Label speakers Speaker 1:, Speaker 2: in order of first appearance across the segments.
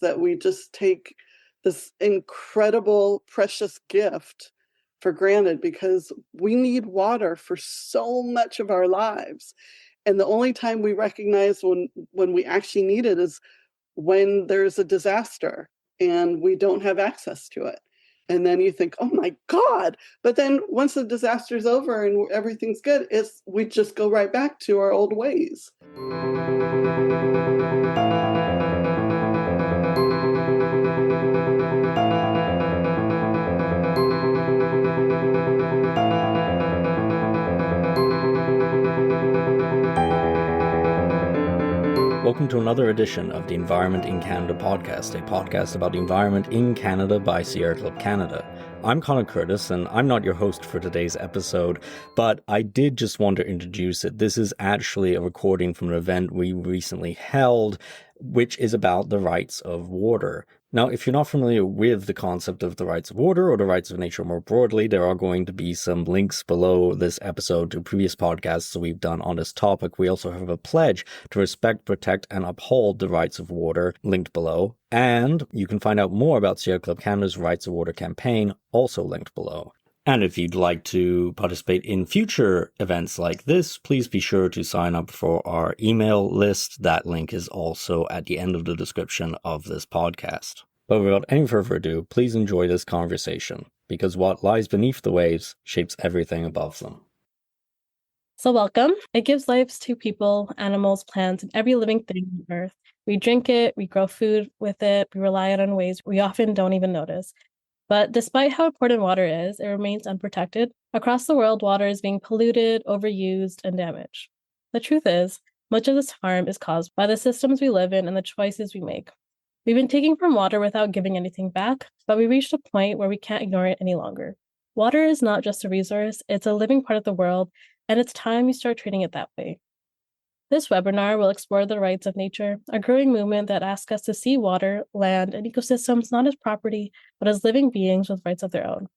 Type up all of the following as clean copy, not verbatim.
Speaker 1: that we just take this incredible, precious gift for granted because we need water for so much of our lives. And the only time we recognize when we actually need it is when there's a disaster and we don't have access to it. And then you think, oh my God. But then once the disaster's over and everything's good, we just go right back to our old ways.
Speaker 2: Welcome to another edition of the Environment in Canada podcast, a podcast about the environment in Canada by Sierra Club Canada. I'm Conor Curtis, and I'm not your host for today's episode, but I did just want to introduce it. This is actually a recording from an event we recently held, which is about the rights of water. Now, if you're not familiar with the concept of the rights of water or the rights of nature more broadly, there are going to be some links below this episode to previous podcasts that we've done on this topic. We also have a pledge to respect, protect, and uphold the rights of water linked below. And you can find out more about Sierra Club Canada's Rights of Water campaign, also linked below. And if you'd like to participate in future events like this, please be sure to sign up for our email list. That link is also at the end of the description of this podcast. But without any further ado, please enjoy this conversation, because what lies beneath the waves shapes everything above them.
Speaker 3: So welcome. It gives life to people, animals, plants, and every living thing on Earth. We drink it, we grow food with it, we rely on it in ways we often don't even notice. But despite how important water is, it remains unprotected. Across the world, water is being polluted, overused, and damaged. The truth is, much of this harm is caused by the systems we live in and the choices we make. We've been taking from water without giving anything back, but we reached a point where we can't ignore it any longer. Water is not just a resource, it's a living part of the world, and it's time we start treating it that way. This webinar will explore the rights of nature, a growing movement that asks us to see water, land, and ecosystems not as property, but as living beings with rights of their own.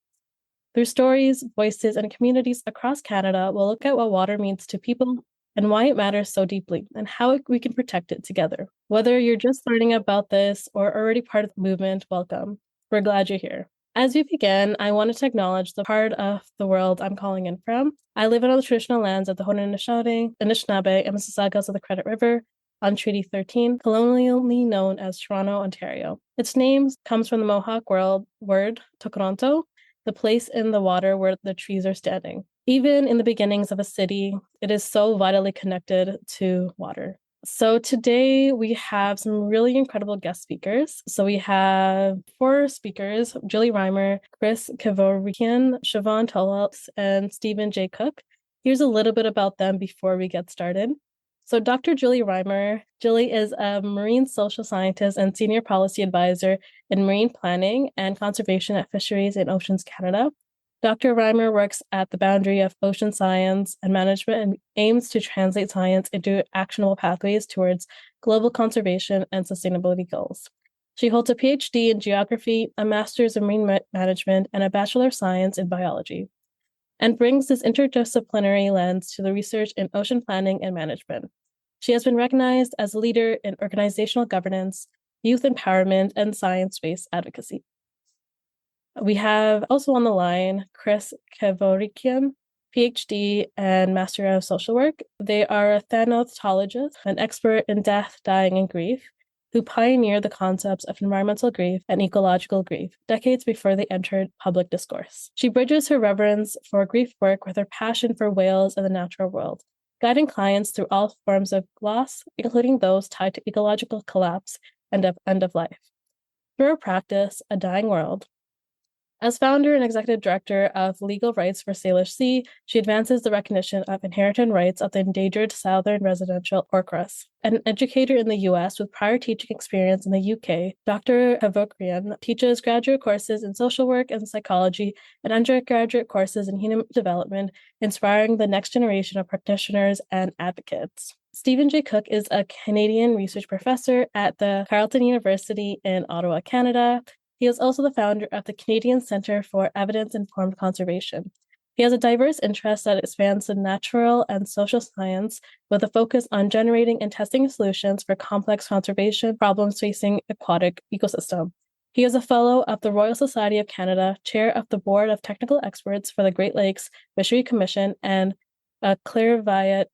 Speaker 3: Through stories, voices, and communities across Canada, we'll look at what water means to people and why it matters so deeply, and how we can protect it together. Whether you're just learning about this or already part of the movement, welcome. We're glad you're here. As we begin, I wanted to acknowledge the part of the world I'm calling in from. I live on the traditional lands of the Haudenosaunee, Anishinaabe, and Mississaugas of the Credit River on Treaty 13, colonially known as Toronto, Ontario. Its name comes from the Mohawk word Toronto, the place in the water where the trees are standing. Even in the beginnings of a city, it is so vitally connected to water. So today we have some really incredible guest speakers. So we have 4 speakers, Julie Reimer, Kriss Kevorkian, Chevaun Toulouse, and Stephen J. Cooke. Here's a little bit about them before we get started. So Dr. Julie Reimer. Julie is a marine social scientist and senior policy advisor in marine planning and conservation at Fisheries and Oceans Canada. Dr. Reimer works at the boundary of ocean science and management and aims to translate science into actionable pathways towards global conservation and sustainability goals. She holds a PhD in geography, a master's in marine management, and a Bachelor of Science in biology, and brings this interdisciplinary lens to the research in ocean planning and management. She has been recognized as a leader in organizational governance, youth empowerment, and science-based advocacy. We have also on the line Kriss Kevorkian, PhD and Master of Social Work. They are a thanatologist, an expert in death, dying, and grief, who pioneered the concepts of environmental grief and ecological grief decades before they entered public discourse. She bridges her reverence for grief work with her passion for whales and the natural world, guiding clients through all forms of loss, including those tied to ecological collapse and end of life. Through her practice, A Dying World, as founder and executive director of Legal Rights for Salish Sea, she advances the recognition of inherited rights of the endangered southern residential orcas. An educator in the U.S. with prior teaching experience in the U.K., Dr. Kevorkian teaches graduate courses in social work and psychology and undergraduate courses in human development, inspiring the next generation of practitioners and advocates. Stephen J. Cooke is a Canadian research professor at the Carleton University in Ottawa, Canada. He is also the founder of the Canadian Centre for Evidence-Informed Conservation. He has a diverse interest that spans the natural and social science with a focus on generating and testing solutions for complex conservation problems facing aquatic ecosystem. He is a fellow of the Royal Society of Canada, chair of the Board of Technical Experts for the Great Lakes Fishery Commission, and a clairvoyant,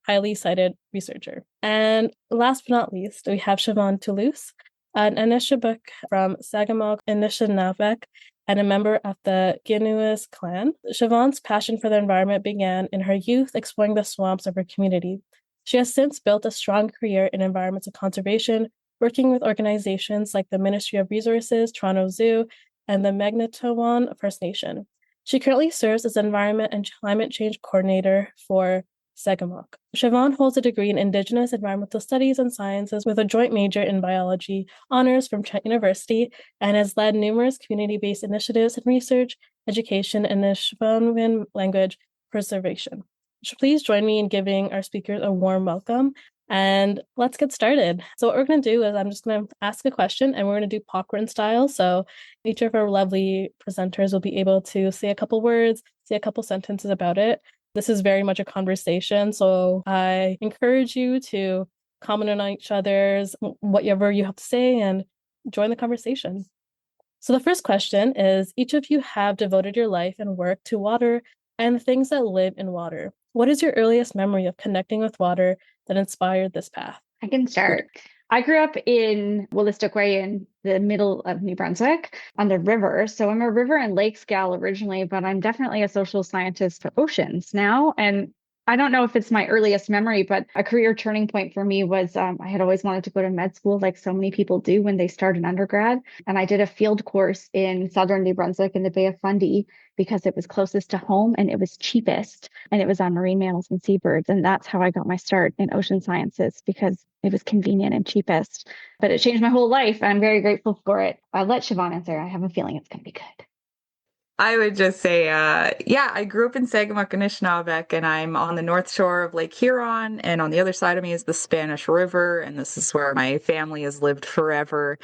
Speaker 3: highly cited researcher. And last but not least, we have Chevaun Toulouse, an Anishinaabeg from Sagamok, Anishinaabe, and a member of the Ginuas clan. Chevaun's passion for the environment began in her youth exploring the swamps of her community. She has since built a strong career in environmental conservation, working with organizations like the Ministry of Resources, Toronto Zoo, and the Magnetawan First Nation. She currently serves as Environment and Climate Change Coordinator for Sagamok. Chevaun holds a degree in Indigenous Environmental Studies and Sciences with a joint major in biology honors from Trent University and has led numerous community-based initiatives in research, education, and the Chevaun language preservation. So please join me in giving our speakers a warm welcome. And let's get started. So what we're going to do is I'm just going to ask a question and we're going to do popcorn style. So each of our lovely presenters will be able to say a couple words, say a couple sentences about it. This is very much a conversation. So I encourage you to comment on each other's, whatever you have to say, and join the conversation. So the first question is, each of you have devoted your life and work to water and the things that live in water. What is your earliest memory of connecting with water that inspired this path?
Speaker 4: I can start. I grew up in Wolastoqua in the middle of New Brunswick on the river. So I'm a river and lakes gal originally, but I'm definitely a social scientist for oceans now. And I don't know if it's my earliest memory, but a career turning point for me was I had always wanted to go to med school like so many people do when they start an undergrad. And I did a field course in southern New Brunswick in the Bay of Fundy because it was closest to home and it was cheapest. And it was on marine mammals and seabirds. And that's how I got my start in ocean sciences because it was convenient and cheapest. But it changed my whole life. And I'm very grateful for it. I'll let Chevaun answer. I have a feeling it's going to be good.
Speaker 5: I would just say, I grew up in Sagamok, Anishinaabe, and I'm on the north shore of Lake Huron, and on the other side of me is the Spanish River, and this is where my family has lived forever.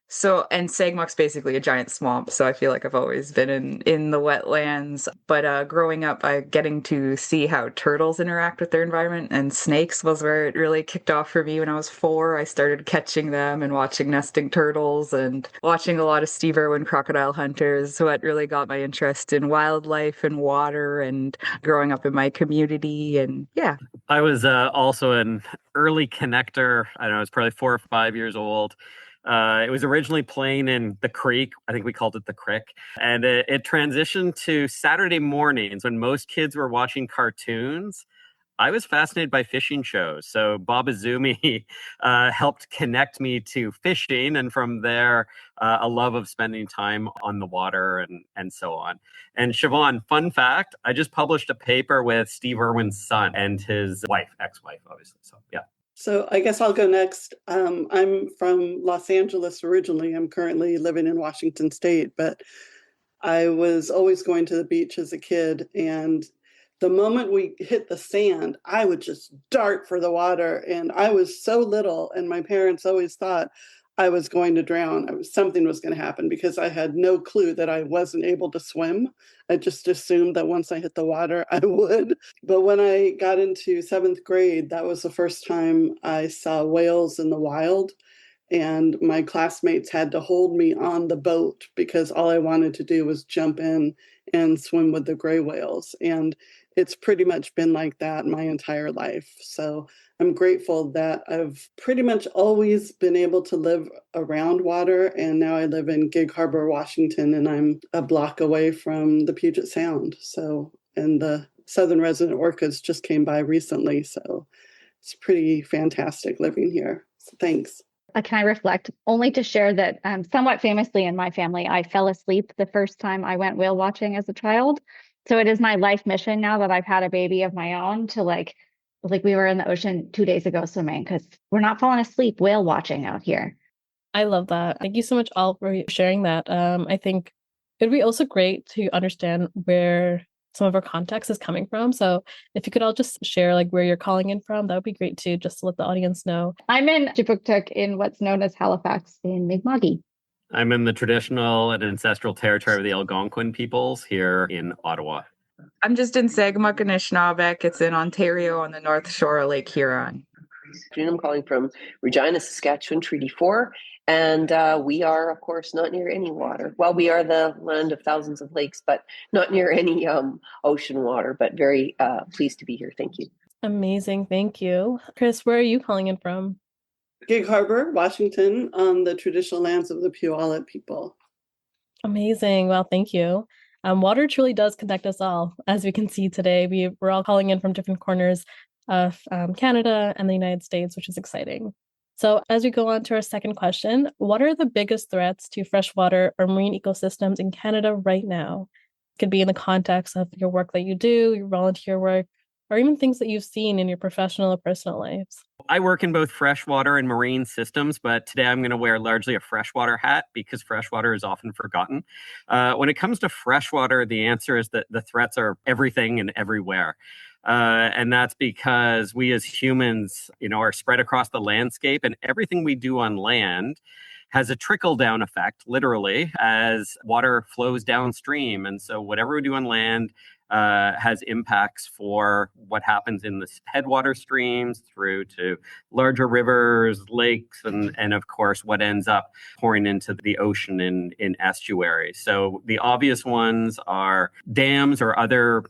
Speaker 5: So, and Sagamok's basically a giant swamp, so I feel like I've always been in the wetlands. But growing up, getting to see how turtles interact with their environment and snakes was where it really kicked off for me when I was 4. I started catching them and watching nesting turtles and watching a lot of Steve Irwin crocodile hunters. So it really got my interest in wildlife and water and growing up in my community. And yeah.
Speaker 6: I was also an early connector. I don't know, I was probably 4 or 5 years old. It was originally playing in the creek. I think we called it the crick. And it transitioned to Saturday mornings when most kids were watching cartoons. I was fascinated by fishing shows. So Bob Azumi helped connect me to fishing. And from there, a love of spending time on the water and so on. And Chevaun, fun fact, I just published a paper with Steve Irwin's son and his wife, ex-wife, obviously. So, yeah.
Speaker 1: So I guess I'll go next. I'm from Los Angeles originally. I'm currently living in Washington State, but I was always going to the beach as a kid. And the moment we hit the sand, I would just dart for the water. And I was so little, and my parents always thought I was going to drown. Something was going to happen because I had no clue that I wasn't able to swim. I just assumed that once I hit the water, I would. But when I got into 7th grade, that was the first time I saw whales in the wild. And my classmates had to hold me on the boat because all I wanted to do was jump in and swim with the gray whales. And it's pretty much been like that my entire life. So I'm grateful that I've pretty much always been able to live around water. And now I live in Gig Harbor, Washington, and I'm a block away from the Puget Sound. So, and the Southern Resident Orchids just came by recently. So it's pretty fantastic living here. So thanks.
Speaker 4: Can I reflect only to share that somewhat famously in my family, I fell asleep the first time I went whale watching as a child. So it is my life mission now that I've had a baby of my own to like we were in the ocean 2 days ago swimming because we're not falling asleep whale watching out here.
Speaker 3: I love that. Thank you so much all for sharing that. I think it'd be also great to understand where some of our context is coming from. So if you could all just share like where you're calling in from, that would be great too, just to let the audience know.
Speaker 4: I'm in Chevaun in what's known as Halifax in Mi'kmaq.
Speaker 6: I'm in the traditional and ancestral territory of the Algonquin peoples here in Ottawa.
Speaker 5: I'm just in Sagamuk-Anishinaabe. It's in Ontario on the North Shore of Lake Huron.
Speaker 7: I'm calling from Regina, Saskatchewan, Treaty 4, and we are, of course, not near any water. Well, we are the land of thousands of lakes, but not near any ocean water, but very pleased to be here. Thank you.
Speaker 3: Amazing. Thank you. Kriss, where are you calling in from?
Speaker 1: Gig Harbor, Washington, on the traditional lands of the Puyallup people.
Speaker 3: Amazing. Well, thank you. Water truly does connect us all. As we can see today, we're all calling in from different corners of Canada and the United States, which is exciting. So as we go on to our second question, what are the biggest threats to freshwater or marine ecosystems in Canada right now? It could be in the context of your work that you do, your volunteer work, or even things that you've seen in your professional or personal lives.
Speaker 6: I work in both freshwater and marine systems, but today I'm going to wear largely a freshwater hat because freshwater is often forgotten. When it comes to freshwater, the answer is that the threats are everything and everywhere. And that's because we as humans, are spread across the landscape, and everything we do on land has a trickle-down effect, literally, as water flows downstream. And so whatever we do on land has impacts for what happens in the headwater streams through to larger rivers, lakes, and of course, what ends up pouring into the ocean in estuaries. So the obvious ones are dams or other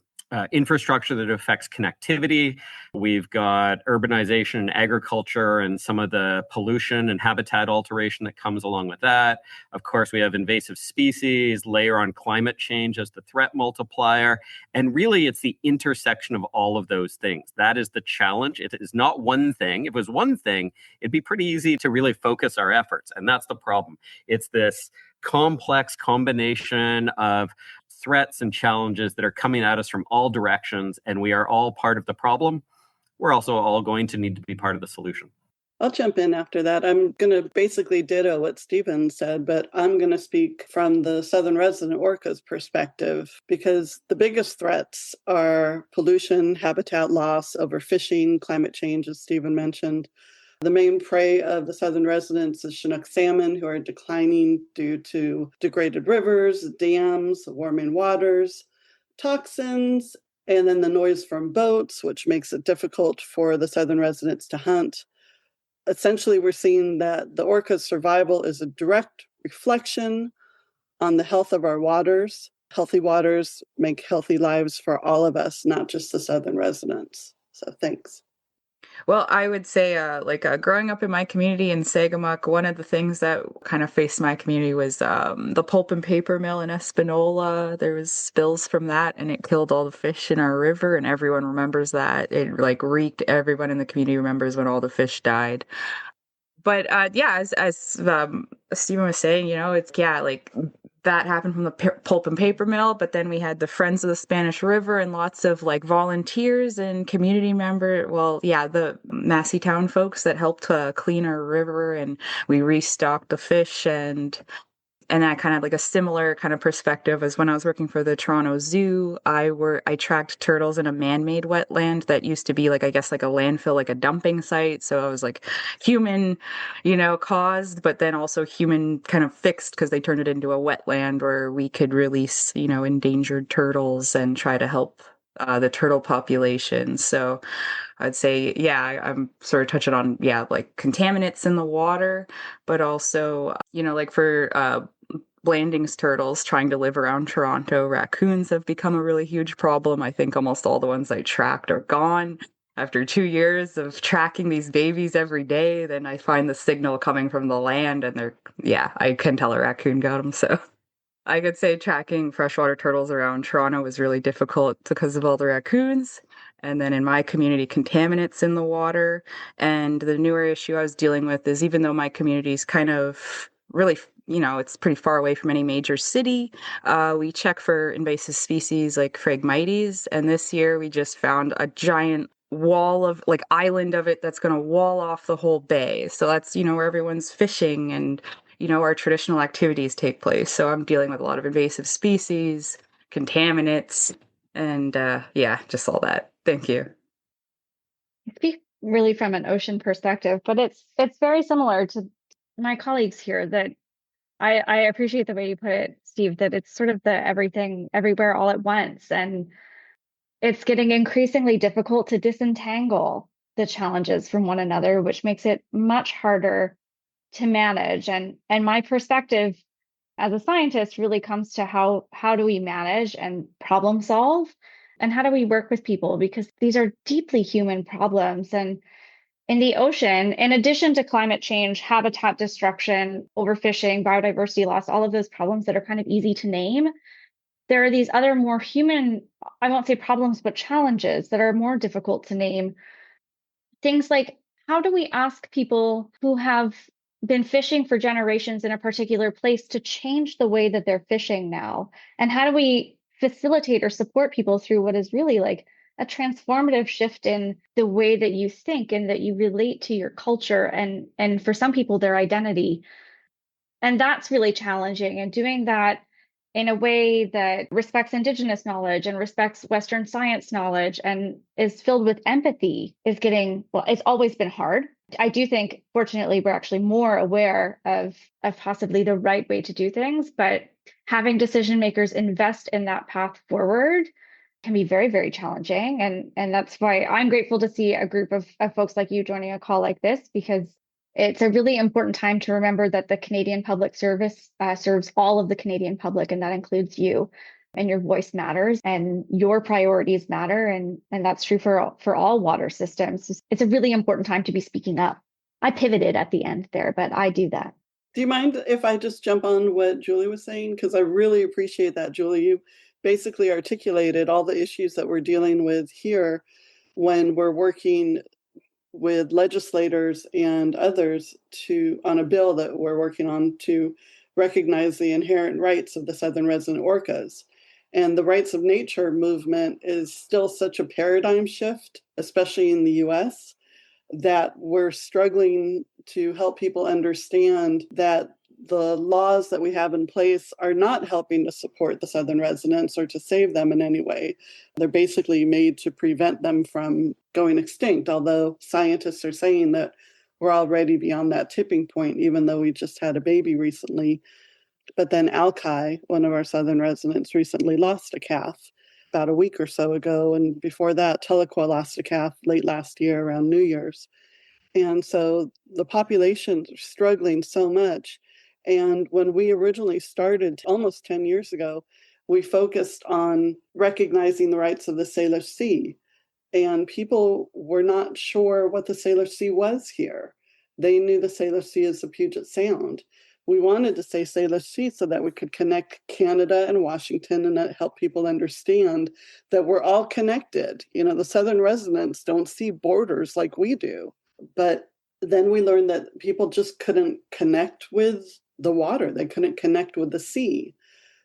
Speaker 6: infrastructure that affects connectivity. We've got urbanization and agriculture and some of the pollution and habitat alteration that comes along with that. Of course, we have invasive species, layer on climate change as the threat multiplier. And really, it's the intersection of all of those things. That is the challenge. It is not one thing. If it was one thing, it'd be pretty easy to really focus our efforts. And that's the problem. It's this complex combination of threats and challenges that are coming at us from all directions, and we are all part of the problem. We're also all going to need to be part of the solution.
Speaker 1: I'll jump in after that. I'm going to basically ditto what Stephen said, but I'm going to speak from the Southern resident orca's perspective, because the biggest threats are pollution, habitat loss, overfishing, climate change, as Stephen mentioned. The main prey of the southern residents is Chinook salmon, who are declining due to degraded rivers, dams, warming waters, toxins, and then the noise from boats, which makes it difficult for the southern residents to hunt. Essentially, we're seeing that the orca's survival is a direct reflection on the health of our waters. Healthy waters make healthy lives for all of us, not just the southern residents. So thanks.
Speaker 5: Well, I would say, growing up in my community in Sagamuk, one of the things that kind of faced my community was the pulp and paper mill in Espanola. There was spills from that, and it killed all the fish in our river, and everyone remembers that. It reeked. Everyone in the community remembers when all the fish died. But as Stephen was saying, that happened from the pulp and paper mill, but then we had the Friends of the Spanish River and lots of volunteers and community the Massey Town folks that helped clean our river, and we restocked the fish and that kind of a similar kind of perspective as when I was working for the Toronto Zoo. I tracked turtles in a man-made wetland that used to be a landfill, a dumping site. So I was human, caused, but then also human kind of fixed, because they turned it into a wetland where we could release, endangered turtles and try to help the turtle population. So I'd say, I'm sort of touching on, contaminants in the water, but also, for Blanding's turtles trying to live around Toronto, raccoons have become a really huge problem. I think almost all the ones I tracked are gone. After 2 years of tracking these babies every day, then I find the signal coming from the land, and I can tell a raccoon got them. So I could say tracking freshwater turtles around Toronto was really difficult because of all the raccoons. And then in my community, contaminants in the water. And the newer issue I was dealing with is, even though my community is kind of really, it's pretty far away from any major city, we check for invasive species like Phragmites. And this year we just found a giant wall of island of it that's going to wall off the whole bay. So that's, where everyone's fishing and, our traditional activities take place. So I'm dealing with a lot of invasive species, contaminants, and just all that. Thank you.
Speaker 4: I speak really from an ocean perspective, but it's very similar to my colleagues here. That I appreciate the way you put it, Steve, that it's sort of the everything, everywhere, all at once. And it's getting increasingly difficult to disentangle the challenges from one another, which makes it much harder to manage. And my perspective as a scientist really comes to how do we manage and problem solve, and how do we work with people, because these are deeply human problems. And in the ocean, in addition to climate change, habitat destruction, overfishing, biodiversity loss, all of those problems that are kind of easy to name, there are these other more human, I won't say problems, but challenges that are more difficult to name. Things like, how do we ask people who have been fishing for generations in a particular place to change the way that they're fishing now? And how do we facilitate or support people through what is really like a transformative shift in the way that you think and that you relate to your culture and for some people, their identity? And that's really challenging. And doing that in a way that respects Indigenous knowledge and respects Western science knowledge and is filled with empathy is getting, well, it's always been hard. I do think, fortunately, we're actually more aware of possibly the right way to do things, but having decision makers invest in that path forward can be very, very challenging. And that's why I'm grateful to see a group of folks like you joining a call like this, because it's a really important time to remember that the Canadian Public Service serves all of the Canadian public, and that includes you. And your voice matters, and your priorities matter, and that's true for all water systems. It's a really important time to be speaking up. I pivoted at the end there, but I do that.
Speaker 1: Do you mind if I just jump on what Julie was saying? Because I really appreciate that, Julie. You basically articulated all the issues that we're dealing with here when we're working with legislators and others on a bill that we're working on to recognize the inherent rights of the southern resident orcas. And the rights of nature movement is still such a paradigm shift, especially in the US, that we're struggling to help people understand that the laws that we have in place are not helping to support the southern residents or to save them in any way. They're basically made to prevent them from going extinct, although scientists are saying that we're already beyond that tipping point, even though we just had a baby recently. But then Alki, one of our southern residents, recently lost a calf about a week or so ago. And before that, Tahlequah lost a calf late last year around New Year's. And so the population's struggling so much. And when we originally started almost 10 years ago, we focused on recognizing the rights of the Salish Sea. And people were not sure what the Salish Sea was here. They knew the Salish Sea as the Puget Sound. We wanted to say Salish Sea so that we could connect Canada and Washington and help people understand that we're all connected. You know, the southern residents don't see borders like we do. But then we learned that people just couldn't connect with the water. They couldn't connect with the sea.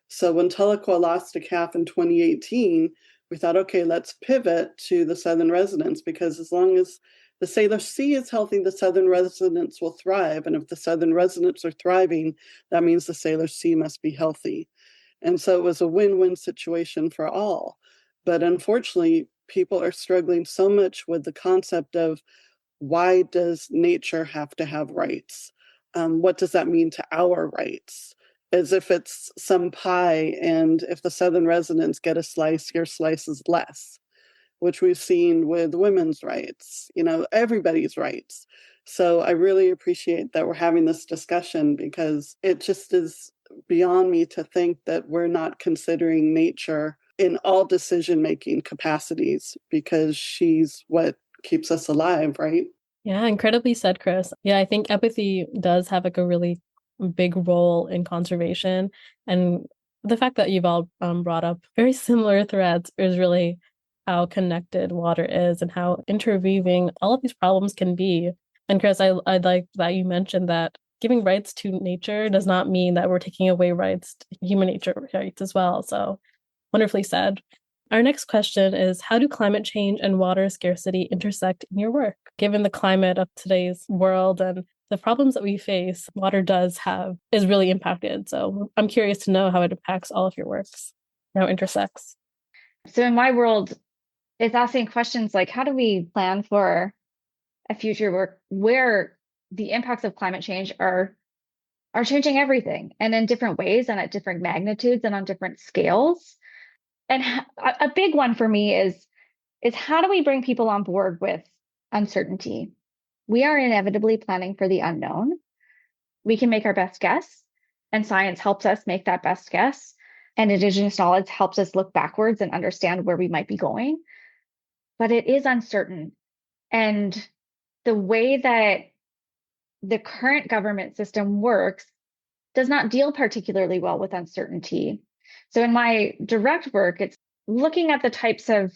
Speaker 1: So when Tahlequah lost a calf in 2018, we thought, okay, let's pivot to the southern residents, because as long as the Salish Sea is healthy, the southern residents will thrive. And if the southern residents are thriving, that means the Salish Sea must be healthy. And so it was a win-win situation for all. But unfortunately, people are struggling so much with the concept of, why does nature have to have rights? What does that mean to our rights? As if it's some pie, and if the southern residents get a slice, your slice is less, which we've seen with women's rights, you know, everybody's rights. So I really appreciate that we're having this discussion, because it just is beyond me to think that we're not considering nature in all decision-making capacities, because she's what keeps us alive, right?
Speaker 3: Yeah, incredibly said, Kriss. Yeah, I think empathy does have like a really big role in conservation. And the fact that you've all brought up very similar threads is really how connected water is and how interweaving all of these problems can be. And Kriss, I like that you mentioned that giving rights to nature does not mean that we're taking away rights, human nature rights as well. So wonderfully said. Our next question is, how do climate change and water scarcity intersect in your work? Given the climate of today's world and the problems that we face, water is really impacted. So I'm curious to know how it impacts all of your works, how it intersects.
Speaker 4: So in my world, it's asking questions like, how do we plan for a future where the impacts of climate change are changing everything, and in different ways and at different magnitudes and on different scales? And a big one for me is is how do we bring people on board with uncertainty? We are inevitably planning for the unknown. We can make our best guess, and science helps us make that best guess. And Indigenous knowledge helps us look backwards and understand where we might be going. But it is uncertain. And the way that the current government system works does not deal particularly well with uncertainty. So in my direct work, it's looking at the types of,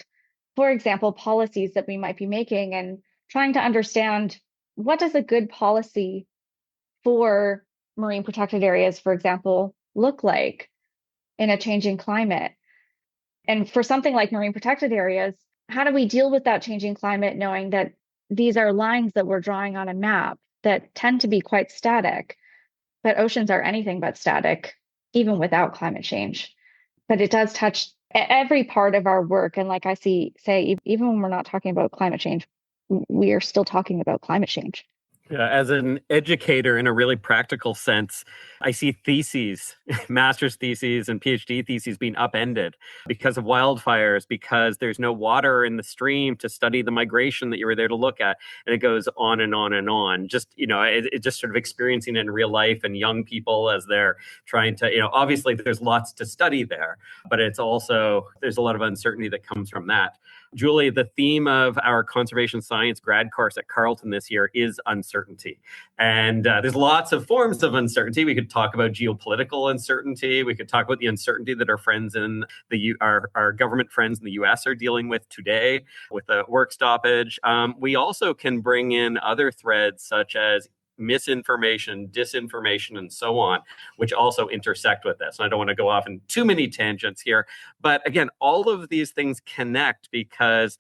Speaker 4: for example, policies that we might be making and trying to understand what does a good policy for marine protected areas, for example, look like in a changing climate. And for something like marine protected areas, how do we deal with that changing climate, knowing that these are lines that we're drawing on a map that tend to be quite static, but oceans are anything but static, even without climate change. But it does touch every part of our work. And like I say, even when we're not talking about climate change, we are still talking about climate change.
Speaker 6: Yeah, as an educator in a really practical sense, I see theses, master's theses and PhD theses being upended because of wildfires, because there's no water in the stream to study the migration that you were there to look at. And it goes on and on and on. Just, it just sort of experiencing it in real life and young people as they're trying to, obviously there's lots to study there, but it's also, there's a lot of uncertainty that comes from that. Julie, the theme of our conservation science grad course at Carleton this year is uncertainty. And there's lots of forms of uncertainty. We could talk about geopolitical uncertainty. We could talk about the uncertainty that our friends in our government friends in the US are dealing with today with the work stoppage. We also can bring in other threads such as misinformation, disinformation, and so on, which also intersect with this. And I don't want to go off in too many tangents here. But again, all of these things connect because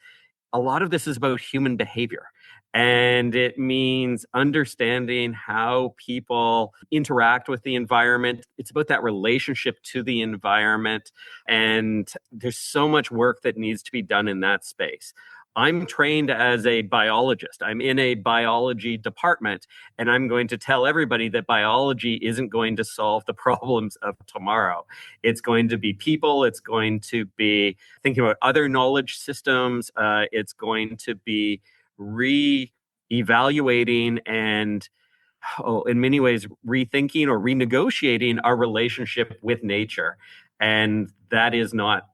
Speaker 6: a lot of this is about human behavior. And it means understanding how people interact with the environment. It's about that relationship to the environment. And there's so much work that needs to be done in that space. I'm trained as a biologist. I'm in a biology department, and I'm going to tell everybody that biology isn't going to solve the problems of tomorrow. It's going to be people. It's going to be thinking about other knowledge systems. It's going to be re-evaluating and, in many ways, rethinking or renegotiating our relationship with nature. And that is not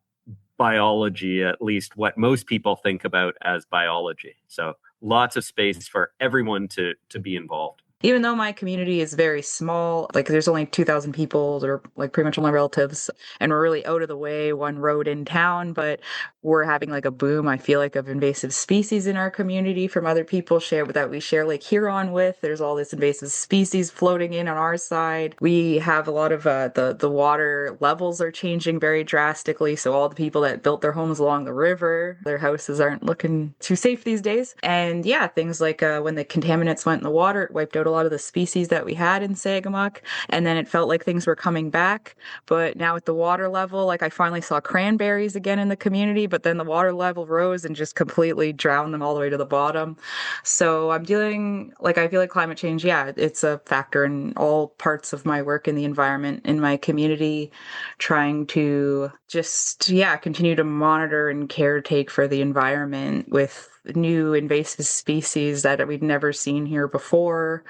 Speaker 6: biology, at least what most people think about as biology. So lots of space for everyone to be involved.
Speaker 5: Even though my community is very small, like there's only 2,000 people that are like pretty much all my relatives, and we're really out of the way, one road in town, but we're having like a boom, I feel like, of invasive species in our community from other people that we share Lake Huron with. There's all this invasive species floating in on our side. We have a lot of the water levels are changing very drastically. So all the people that built their homes along the river, their houses aren't looking too safe these days. And yeah, things like when the contaminants went in the water, it wiped out a lot of the species that we had in Sagamok, and then it felt like things were coming back. But now with the water level, like I finally saw cranberries again in the community, but then the water level rose and just completely drowned them all the way to the bottom. So I feel like climate change, yeah, it's a factor in all parts of my work in the environment, in my community, trying to just, continue to monitor and caretake for the environment with new invasive species that we'd never seen here before.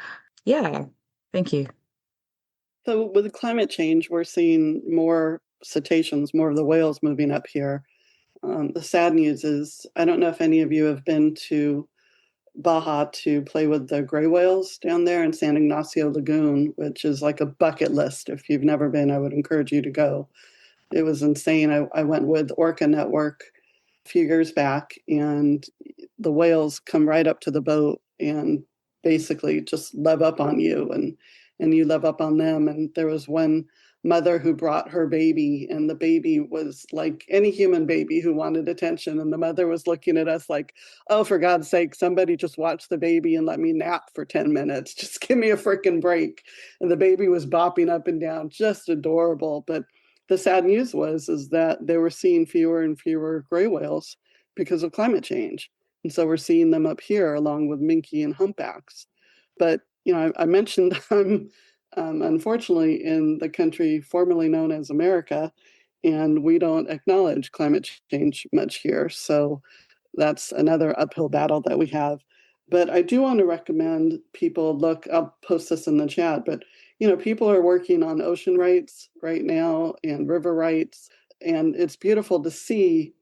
Speaker 5: Yeah, thank you.
Speaker 1: So with climate change, we're seeing more cetaceans, more of the whales moving up here. The sad news is, I don't know if any of you have been to Baja to play with the gray whales down there in San Ignacio Lagoon, which is like a bucket list. If you've never been, I would encourage you to go. It was insane. I went with Orca Network a few years back, and the whales come right up to the boat and basically just love up on you, and you love up on them. And there was one mother who brought her baby, and the baby was like any human baby who wanted attention. And the mother was looking at us like, oh, for God's sake, somebody just watch the baby and let me nap for 10 minutes. Just give me a freaking break. And the baby was bopping up and down, just adorable. But the sad news is that they were seeing fewer and fewer gray whales because of climate change. And so we're seeing them up here along with minke and humpbacks. But, I mentioned I'm unfortunately in the country formerly known as America, and we don't acknowledge climate change much here. So that's another uphill battle that we have. But I do want to recommend people look, I'll post this in the chat, but people are working on ocean rights right now and river rights. And it's beautiful to see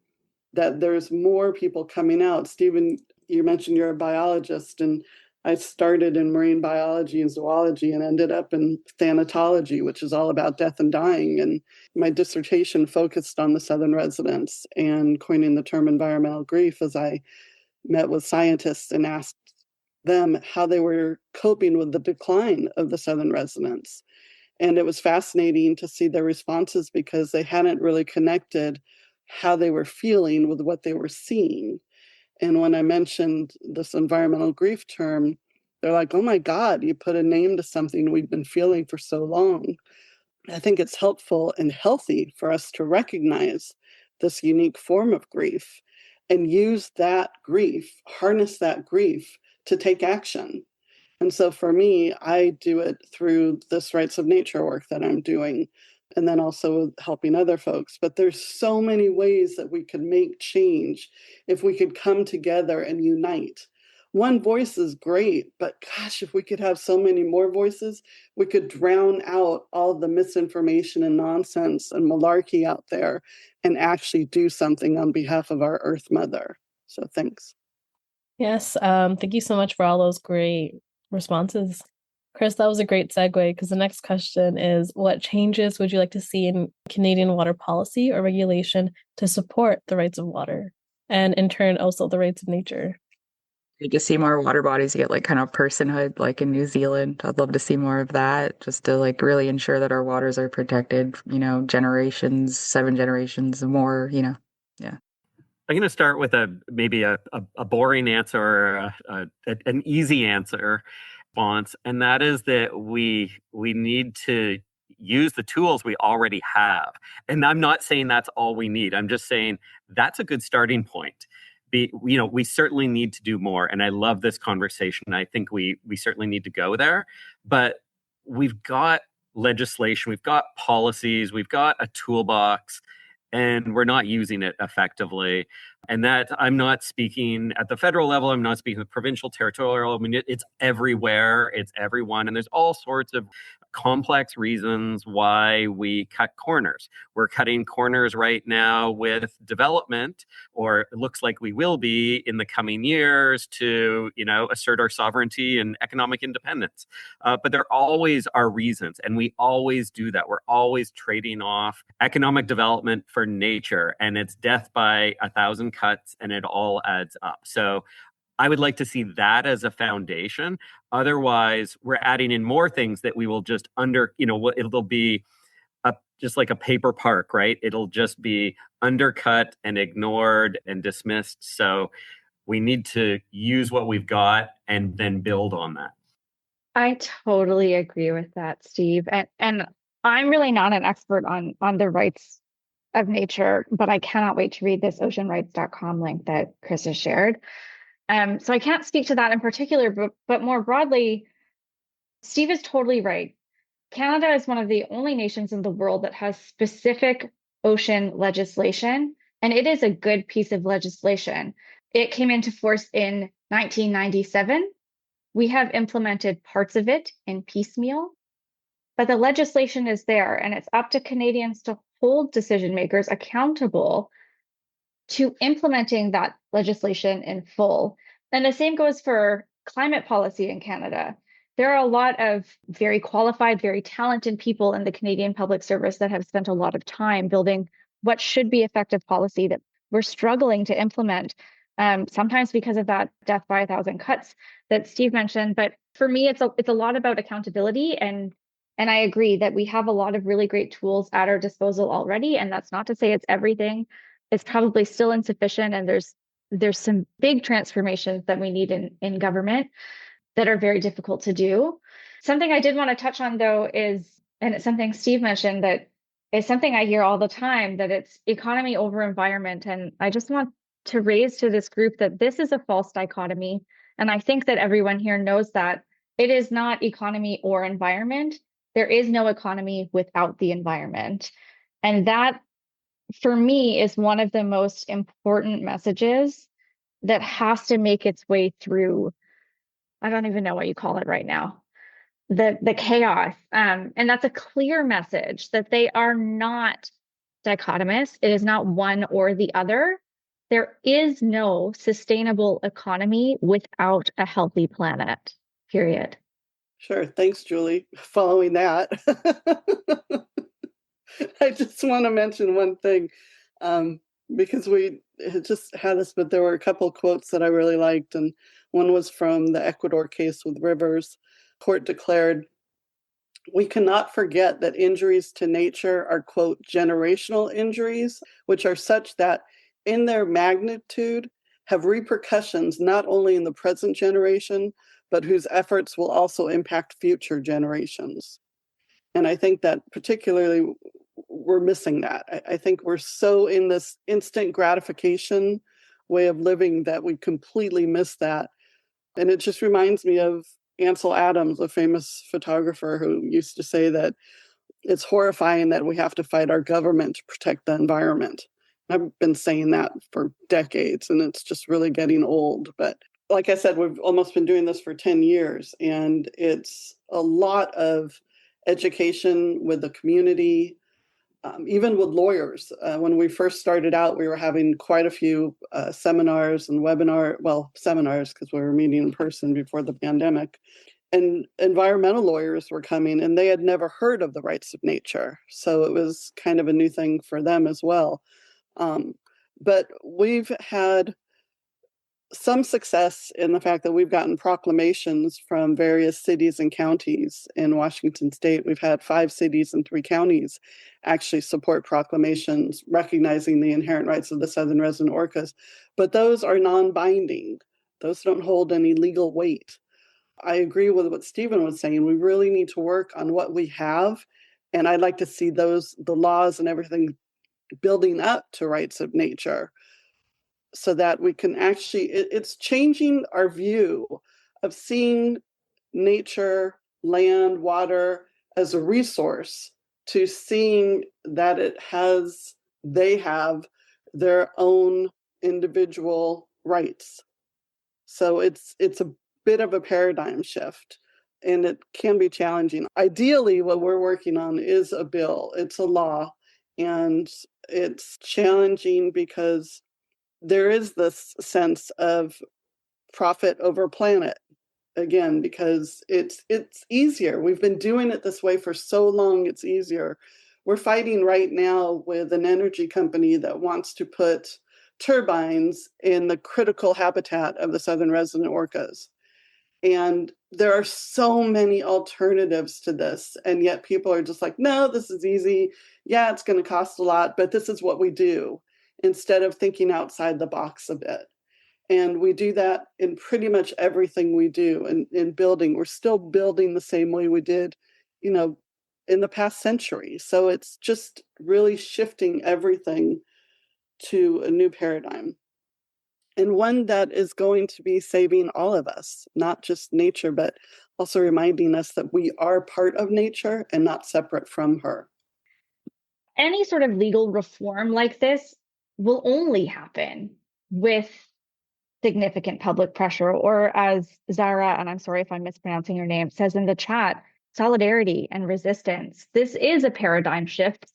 Speaker 1: that there's more people coming out. Stephen, you mentioned you're a biologist, and I started in marine biology and zoology and ended up in thanatology, which is all about death and dying. And my dissertation focused on the southern residents and coining the term environmental grief as I met with scientists and asked them how they were coping with the decline of the southern residents. And it was fascinating to see their responses because they hadn't really connected how they were feeling with what they were seeing. And when I mentioned this environmental grief term, they're like, oh my God, you put a name to something we've been feeling for so long. I think it's helpful and healthy for us to recognize this unique form of grief and use that grief, harness that grief to take action. And so for me, I do it through this rights of nature work that I'm doing, and then also helping other folks. But there's so many ways that we could make change if we could come together and unite. One voice is great, but gosh, if we could have so many more voices, we could drown out all the misinformation and nonsense and malarkey out there and actually do something on behalf of our Earth Mother. So thanks.
Speaker 3: Yes, thank you so much for all those great responses. Kriss, that was a great segue because the next question is, what changes would you like to see in Canadian water policy or regulation to support the rights of water and in turn also the rights of nature?
Speaker 5: You just see more water bodies get like kind of personhood, like in New Zealand. I'd love to see more of that, just to like really ensure that our waters are protected, generations, 7 generations and more, yeah.
Speaker 6: I'm going to start with maybe a boring answer or an easy answer response, and that is that we need to use the tools we already have. And I'm not saying that's all we need. I'm just saying that's a good starting point. We certainly need to do more, and I love this conversation. I think we certainly need to go there, but we've got legislation, we've got policies, we've got a toolbox, and we're not using it effectively. And that I'm not speaking at the federal level, I'm not speaking at the provincial, territorial. I mean, it's everywhere, it's everyone. And there's all sorts of complex reasons why we cut corners. We're cutting corners right now with development, or it looks like we will be in the coming years to, assert our sovereignty and economic independence. But there always are reasons, and we always do that. We're always trading off economic development for nature, and it's death by 1,000 cuts, and it all adds up. So I would like to see that as a foundation. Otherwise, we're adding in more things that we will just it'll be just like a paper park, right? It'll just be undercut and ignored and dismissed. So we need to use what we've got and then build on that.
Speaker 4: I totally agree with that, Steve. And I'm really not an expert on the rights of nature, but I cannot wait to read this oceanrights.com link that Kriss has shared. So I can't speak to that in particular, but more broadly, Steve is totally right. Canada is one of the only nations in the world that has specific ocean legislation, and it is a good piece of legislation. It came into force in 1997. We have implemented parts of it in piecemeal, but the legislation is there, and it's up to Canadians to hold decision makers accountable to implementing that legislation in full. And the same goes for climate policy in Canada. There are a lot of very qualified, very talented people in the Canadian Public Service that have spent a lot of time building what should be effective policy that we're struggling to implement, sometimes because of that death by 1,000 cuts that Steve mentioned. But for me, it's a lot about accountability, and I agree that we have a lot of really great tools at our disposal already. And that's not to say it's everything. It's probably still insufficient, and there's some big transformations that we need in government that are very difficult to do. Something I did want to touch on, though, is, and it's something Steve mentioned that is something I hear all the time, that it's economy over environment. And I just want to raise to this group that this is a false dichotomy. And I think that everyone here knows that it is not economy or environment. There is no economy without the environment. And that, for me, is one of the most important messages that has to make its way through. I don't even know what you call it right now. The chaos. And that's a clear message that they are not dichotomous. It is not one or the other. There is no sustainable economy without a healthy planet, period.
Speaker 1: Sure. Thanks, Julie. Following that, I just want to mention one thing, because we had just had this, but there were a couple of quotes that I really liked. And one was from the Ecuador case with rivers. Court declared, "We cannot forget that injuries to nature are, quote, generational injuries, which are such that in their magnitude have repercussions not only in the present generation, but whose efforts will also impact future generations." And I think that particularly we're missing that. I think we're so in this instant gratification way of living that we completely miss that. And it just reminds me of Ansel Adams, a famous photographer who used to say that it's horrifying that we have to fight our government to protect the environment. I've been saying that for decades, and it's just really getting old. But like I said, we've almost been doing this for 10 years, and it's a lot of education with the community, even with lawyers. When we first started out, we were having quite a few seminars and seminars because we were meeting in person before the pandemic. And environmental lawyers were coming, and they had never heard of the rights of nature. So it was kind of a new thing for them as well. But we've had some success in the fact that we've gotten proclamations from various cities and counties in Washington state. We've had 5 cities and 3 counties actually support proclamations recognizing the inherent rights of the southern resident orcas, but those are non-binding. Those don't hold any legal weight. I agree with what Stephen was saying. We really need to work on what we have, and I'd like to see the laws and everything building up to rights of nature, so that we can actually, it's changing our view of seeing nature, land, water as a resource to seeing that they have their own individual rights. So it's a bit of a paradigm shift, and it can be challenging. Ideally, what we're working on is a bill, it's a law, and it's challenging because there is this sense of profit over planet, again, because it's easier. We've been doing it this way for so long, it's easier. We're fighting right now with an energy company that wants to put turbines in the critical habitat of the southern resident orcas. And there are so many alternatives to this, and yet people are just like, no, this is easy. Yeah, it's going to cost a lot, but this is what we do, instead of thinking outside the box a bit. And we do that in pretty much everything we do in building. We're still building the same way we did, in the past century. So it's just really shifting everything to a new paradigm. And one that is going to be saving all of us, not just nature, but also reminding us that we are part of nature and not separate from her.
Speaker 4: Any sort of legal reform like this will only happen with significant public pressure, or as Zara, and I'm sorry if I'm mispronouncing your name, says in the chat, solidarity and resistance. This is a paradigm shift.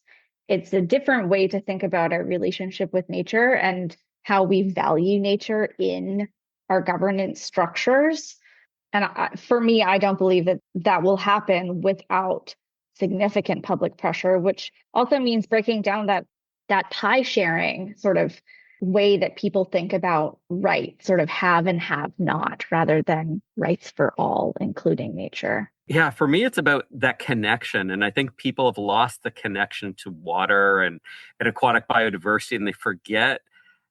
Speaker 4: It's a different way to think about our relationship with nature and how we value nature in our governance structures. And for me, I don't believe that will happen without significant public pressure, which also means breaking down that pie sharing sort of way that people think about rights, sort of have and have not, rather than rights for all, including nature.
Speaker 6: Yeah, for me, it's about that connection. And I think people have lost the connection to water and aquatic biodiversity, and they forget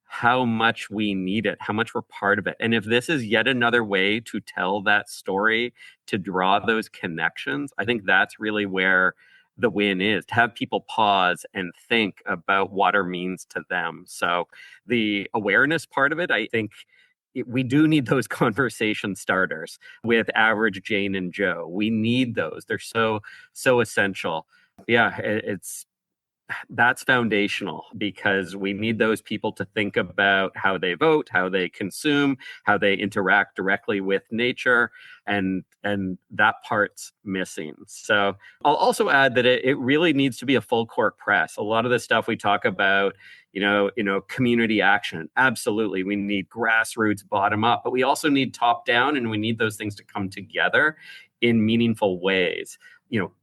Speaker 6: how much we need it, how much we're part of it. And if this is yet another way to tell that story, to draw those connections, I think that's really where the win is, to have people pause and think about what water means to them. So the awareness part of it, I think we do need those conversation starters with average Jane and Joe. We need those. They're so essential. Yeah, it's that's foundational, because we need those people to think about how they vote, how they consume, how they interact directly with nature, and that part's missing. So I'll also add that it really needs to be a full court press. A lot of the stuff we talk about, community action, absolutely, we need grassroots, bottom up, but we also need top down, and we need those things to come together in meaningful ways.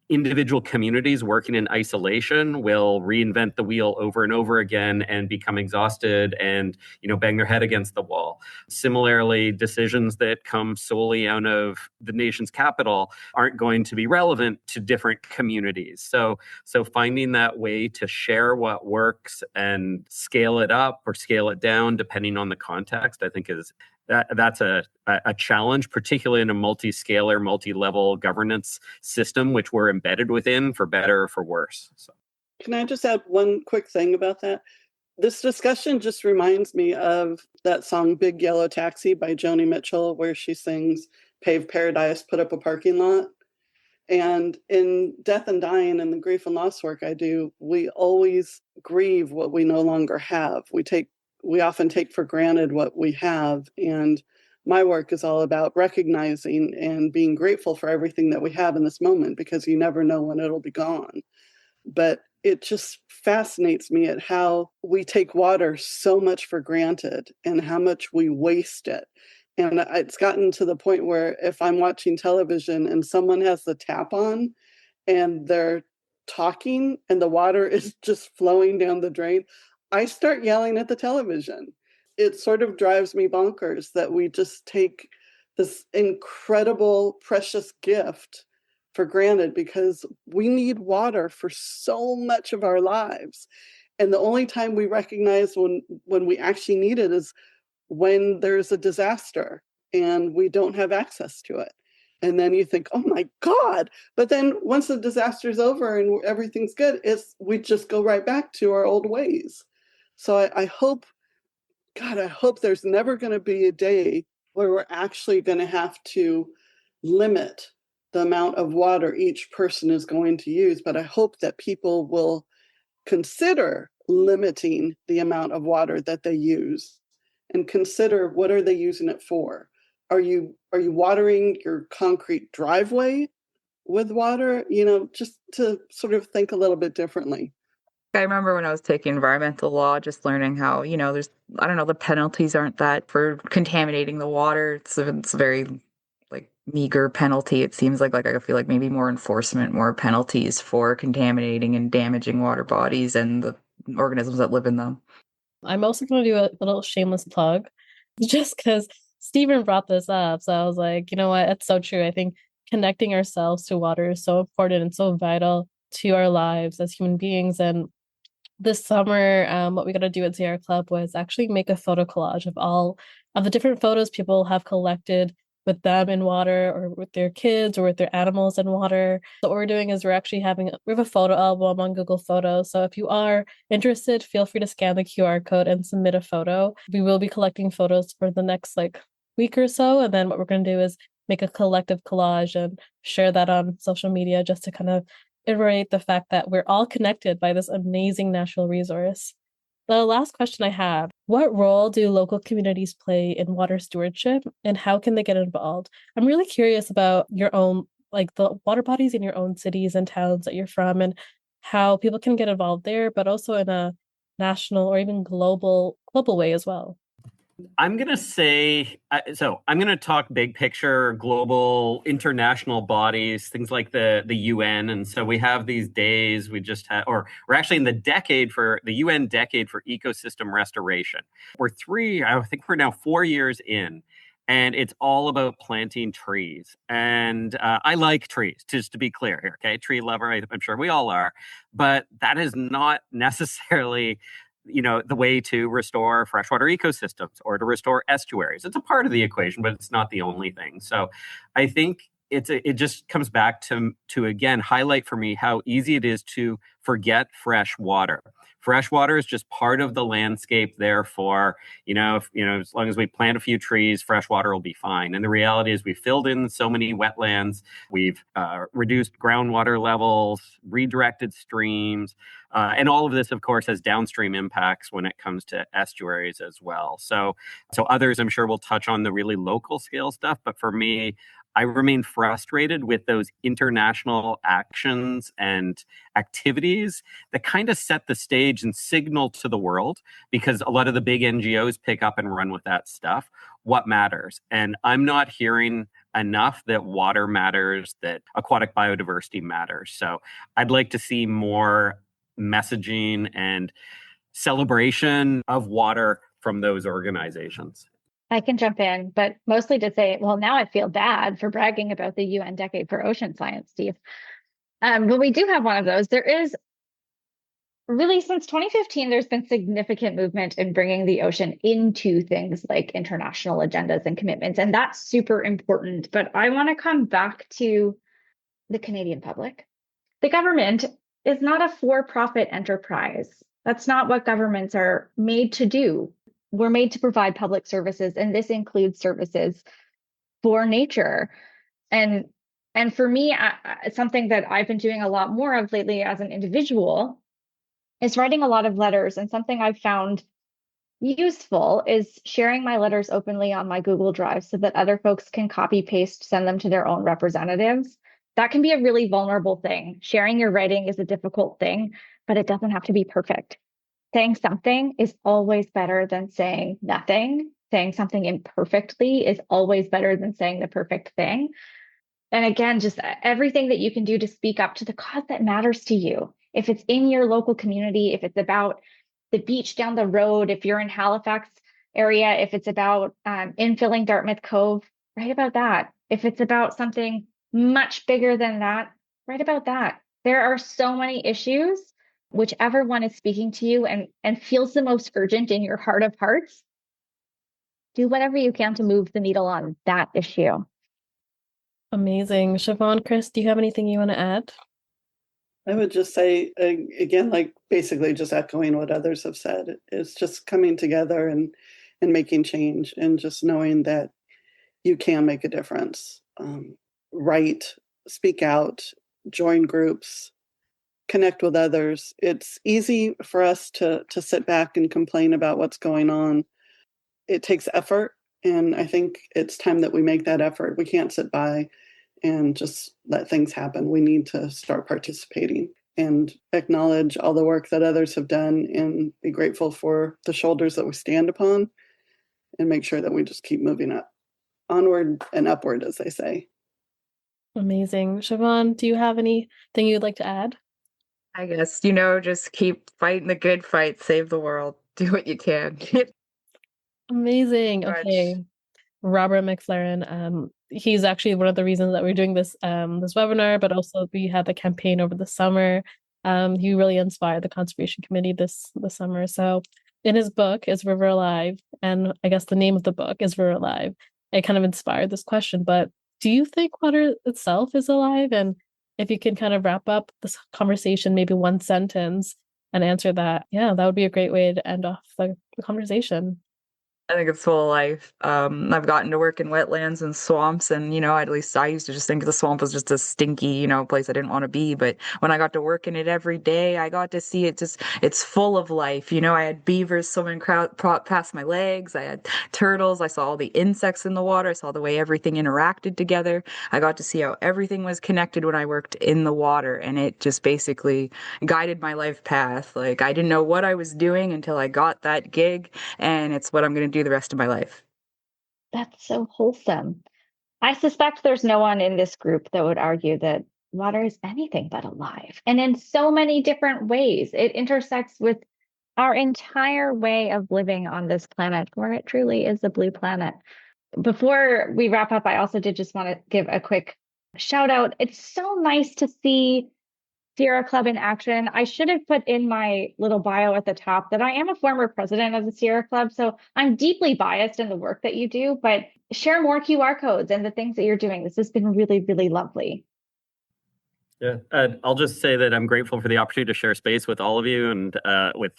Speaker 6: Individual communities working in isolation will reinvent the wheel over and over again and become exhausted and, bang their head against the wall. Similarly, decisions that come solely out of the nation's capital aren't going to be relevant to different communities. So finding that way to share what works and scale it up or scale it down, depending on the context, I think that's a challenge, particularly in a multi-scalar, multi-level governance system, which we're embedded within, for better or for worse. So.
Speaker 1: Can I just add one quick thing about that? This discussion just reminds me of that song Big Yellow Taxi by Joni Mitchell, where she sings, "Pave paradise, put up a parking lot." And in Death and Dying and the grief and loss work I do, we always grieve what we no longer have. We often take for granted what we have. And my work is all about recognizing and being grateful for everything that we have in this moment, because you never know when it'll be gone. But it just fascinates me at how we take water so much for granted and how much we waste it. And it's gotten to the point where if I'm watching television and someone has the tap on and they're talking and the water is just flowing down the drain, I start yelling at the television. It sort of drives me bonkers that we just take this incredible, precious gift for granted, because we need water for so much of our lives. And the only time we recognize when we actually need it is when there's a disaster and we don't have access to it. And then you think, oh my God. But then once the disaster's over and everything's good, we just go right back to our old ways. So I hope there's never going to be a day where we're actually going to have to limit the amount of water each person is going to use. But I hope that people will consider limiting the amount of water that they use and consider, what are they using it for? Are you watering your concrete driveway with water? Just to sort of think a little bit differently.
Speaker 5: I remember when I was taking environmental law, just learning how, the penalties aren't that for contaminating the water. It's very meager penalty. It seems like I feel like maybe more enforcement, more penalties for contaminating and damaging water bodies and the organisms that live in them.
Speaker 3: I'm also going to do a little shameless plug, just because Stephen brought this up. So I was like, you know what? It's so true. I think connecting ourselves to water is so important and so vital to our lives as human beings. And this summer, what we got to do at Sierra Club was actually make a photo collage of all of the different photos people have collected with them in water, or with their kids, or with their animals in water. So what we're doing is we have a photo album on Google Photos. So if you are interested, feel free to scan the QR code and submit a photo. We will be collecting photos for the next week or so. And then what we're going to do is make a collective collage and share that on social media, just to kind of iterate the fact that we're all connected by this amazing natural resource. The last question I have, what role do local communities play in water stewardship, and how can they get involved? I'm really curious about your own, the water bodies in your own cities and towns that you're from, and how people can get involved there, but also in a national or even global way as well.
Speaker 6: I'm going to say, I'm going to talk big picture, global, international bodies, things like the UN. And so we have these days, we're actually in the UN decade for ecosystem restoration. I think we're now 4 years in, and it's all about planting trees. And I like trees, just to be clear here, okay? Tree lover, I'm sure we all are, but that is not necessarily the way to restore freshwater ecosystems or to restore estuaries. It's a part of the equation, but it's not the only thing. So I think it just comes back to again highlight for me how easy it is to forget fresh water. Fresh water is just part of the landscape. Therefore, as long as we plant a few trees, fresh water will be fine. And the reality is, we filled in so many wetlands, we've reduced groundwater levels, redirected streams, and all of this, of course, has downstream impacts when it comes to estuaries as well. So others, I'm sure, will touch on the really local scale stuff. But for me, I remain frustrated with those international actions and activities that kind of set the stage and signal to the world, because a lot of the big NGOs pick up and run with that stuff, what matters. And I'm not hearing enough that water matters, that aquatic biodiversity matters. So I'd like to see more messaging and celebration of water from those organizations.
Speaker 4: I can jump in, but mostly to say, well, now I feel bad for bragging about the UN Decade for Ocean Science, Steve. But we do have one of those. There is really, since 2015, there's been significant movement in bringing the ocean into things like international agendas and commitments, and that's super important. But I want to come back to the Canadian public. The government is not a for-profit enterprise. That's not what governments are made to do. We're made to provide public services, and this includes services for nature. And for me, something that I've been doing a lot more of lately as an individual is writing a lot of letters. And something I've found useful is sharing my letters openly on my Google Drive so that other folks can copy paste, send them to their own representatives. That can be a really vulnerable thing. Sharing your writing is a difficult thing, but it doesn't have to be perfect. Saying something is always better than saying nothing. Saying something imperfectly is always better than saying the perfect thing. And again, just everything that you can do to speak up to the cause that matters to you. If it's in your local community, if it's about the beach down the road, if you're in Halifax area, if it's about infilling Dartmouth Cove, write about that. If it's about something much bigger than that, write about that. There are so many issues. Whichever one is speaking to you and feels the most urgent in your heart of hearts, do whatever you can to move the needle on that issue.
Speaker 3: Amazing. Chevaun, Kriss, do you have anything you want to add?
Speaker 1: I would just say, again, like basically just echoing what others have said, it's just coming together and making change, and just knowing that you can make a difference. Write, speak out, join groups, connect with others. It's easy for us to sit back and complain about what's going on. It takes effort, and I think it's time that we make that effort. We can't sit by and just let things happen. We need to start participating and acknowledge all the work that others have done, and be grateful for the shoulders that we stand upon, and make sure that we just keep moving up, onward and upward, as they say.
Speaker 3: Amazing. Chevaun, do you have anything you'd like to add?
Speaker 5: I guess, just keep fighting the good fight, save the world, do what you can.
Speaker 3: Amazing. Okay. Robert McLaren, he's actually one of the reasons that we're doing this this webinar, but also we had the campaign over the summer. He really inspired the Conservation Committee this summer. So in his book, Is River Alive? And I guess the name of the book is River Alive. It kind of inspired this question, but do you think water itself is alive? And if you can kind of wrap up this conversation, maybe one sentence, and answer that, yeah, that would be a great way to end off the conversation.
Speaker 5: I think it's full of life. I've gotten to work in wetlands and swamps, and at least I used to just think the swamp was just a stinky, place I didn't want to be. But when I got to work in it every day, I got to see it's full of life. I had beavers swimming past my legs. I had turtles. I saw all the insects in the water. I saw the way everything interacted together. I got to see how everything was connected when I worked in the water, and it just basically guided my life path. Like, I didn't know what I was doing until I got that gig, and it's what I'm going to do the rest of my life.
Speaker 4: That's so wholesome. I suspect there's no one in this group that would argue that water is anything but alive. And in so many different ways, it intersects with our entire way of living on this planet, where it truly is a blue planet. Before we wrap up, I also did just want to give a quick shout out. It's so nice to see Sierra Club in action. I should have put in my little bio at the top that I am a former president of the Sierra Club. So I'm deeply biased in the work that you do, but share more QR codes and the things that you're doing. This has been really, really lovely.
Speaker 6: Yeah, I'll just say that I'm grateful for the opportunity to share space with all of you and with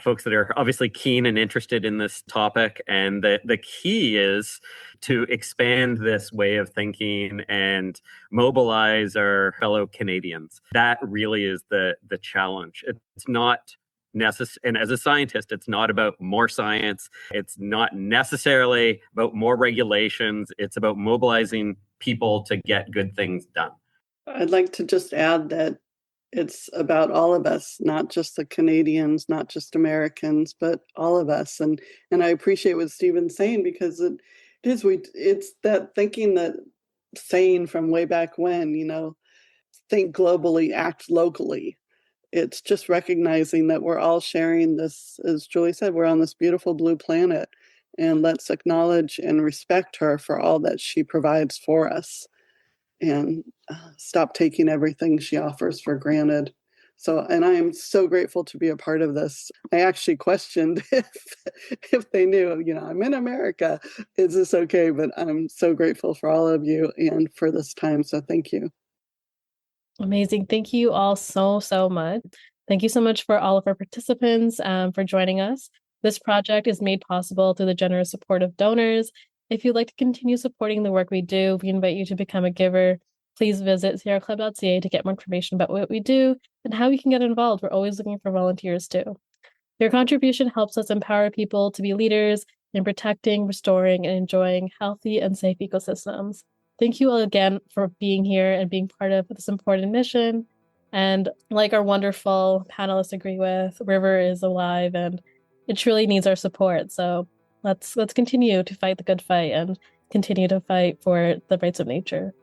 Speaker 6: folks that are obviously keen and interested in this topic. And the key is to expand this way of thinking and mobilize our fellow Canadians. That really is the challenge. It's not necessary. And as a scientist, it's not about more science. It's not necessarily about more regulations. It's about mobilizing people to get good things done.
Speaker 1: I'd like to just add that it's about all of us, not just the Canadians, not just Americans, but all of us. And I appreciate what Stephen's saying, because it's that thinking, that saying from way back when, think globally, act locally. It's just recognizing that we're all sharing this, as Julie said, we're on this beautiful blue planet, and let's acknowledge and respect her for all that she provides for us, and stop taking everything she offers for granted. So, and I am so grateful to be a part of this. I actually questioned if they knew, I'm in America, is this okay? But I'm so grateful for all of you and for this time. So thank you.
Speaker 3: Amazing. Thank you all so, so much. Thank you so much for all of our participants for joining us. This project is made possible through the generous support of donors. If you'd like to continue supporting the work we do, we invite you to become a giver. Please visit sierraclub.ca to get more information about what we do and how you can get involved. We're always looking for volunteers too. Your contribution helps us empower people to be leaders in protecting, restoring, and enjoying healthy and safe ecosystems. Thank you all again for being here and being part of this important mission. And like our wonderful panelists agree with, River is alive and it truly needs our support. So let's continue to fight the good fight and continue to fight for the rights of nature.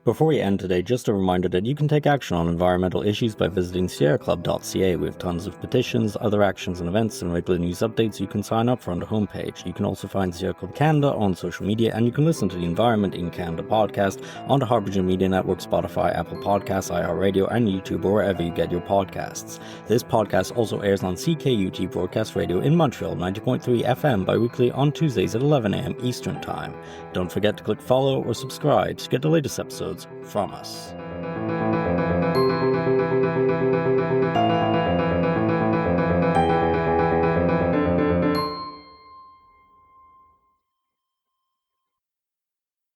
Speaker 2: Before we end today, just a reminder that you can take action on environmental issues by visiting sierraclub.ca. We have tons of petitions, other actions and events, and regular news updates you can sign up for on the homepage. You can also find Sierra Club Canada on social media, and you can listen to the Environment in Canada podcast on the Harbinger Media Network, Spotify, Apple Podcasts, iHeartRadio, and YouTube, or wherever you get your podcasts. This podcast also airs on CKUT Broadcast Radio in Montreal, 90.3 FM bi-weekly on Tuesdays at 11 a.m. Eastern Time. Don't forget to click follow or subscribe to get the latest episodes from us.